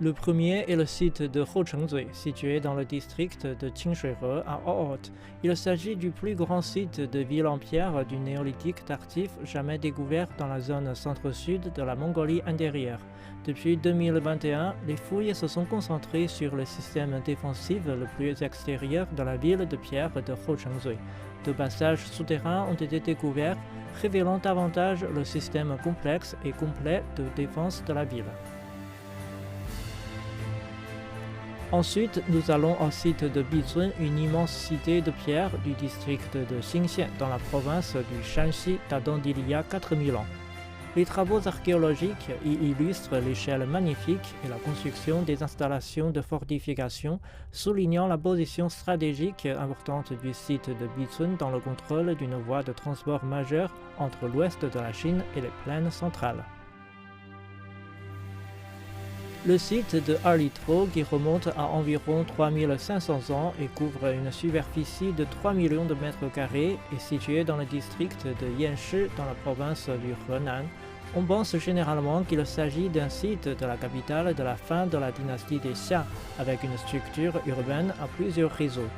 Le premier est le site de Hochengzui, situé dans le district de Qingshuihe à O'ot. Il s'agit du plus grand site de ville en pierre du néolithique tardif jamais découvert dans la zone centre-sud de la Mongolie intérieure. Depuis 2021, les fouilles se sont concentrées sur le système défensif le plus extérieur de la ville de pierre de Hochengzui. Deux passages souterrains ont été découverts, révélant davantage le système complexe et complet de défense de la ville. Ensuite, nous allons au site de Bizun, une immense cité de pierre du district de Xinxian dans la province du Shanxi datant d'il y a 4000 ans. Les travaux archéologiques y illustrent l'échelle magnifique et la construction des installations de fortification, soulignant la position stratégique importante du site de Bizun dans le contrôle d'une voie de transport majeure entre l'ouest de la Chine et les plaines centrales. Le site de Arlitro, qui remonte à environ 3500 ans et couvre une superficie de 3 millions de mètres carrés, est situé dans le district de Yanshi dans la province du Henan. On pense généralement qu'il s'agit d'un site de la capitale de la fin de la dynastie des Xia, avec une structure urbaine à plusieurs réseaux.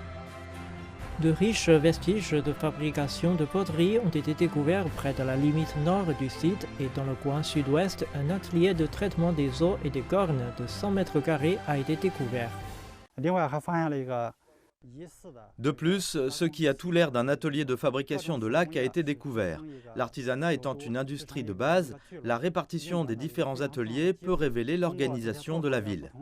De riches vestiges de fabrication de poterie ont été découverts près de la limite nord du site et dans le coin sud-ouest, un atelier de traitement des os et des cornes de 100 mètres carrés a été découvert. De plus, ce qui a tout l'air d'un atelier de fabrication de lacs a été découvert. L'artisanat étant une industrie de base, la répartition des différents ateliers peut révéler l'organisation de la ville.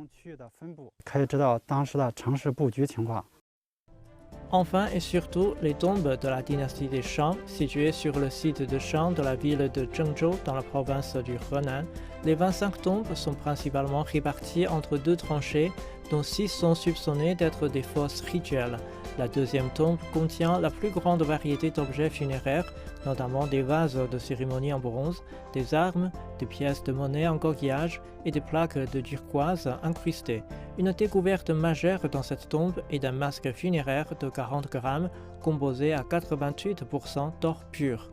Enfin et surtout, les tombes de la dynastie des Shang, situées sur le site de Shang de la ville de Zhengzhou dans la province du Henan. Les 25 tombes sont principalement réparties entre deux tranchées, dont 6 sont soupçonnées d'être des fosses rituelles. La deuxième tombe contient la plus grande variété d'objets funéraires, notamment des vases de cérémonie en bronze, des armes, des pièces de monnaie en coquillage et des plaques de turquoise incrustées. Une découverte majeure dans cette tombe est d'un masque funéraire de 40 grammes, composé à 88% d'or pur.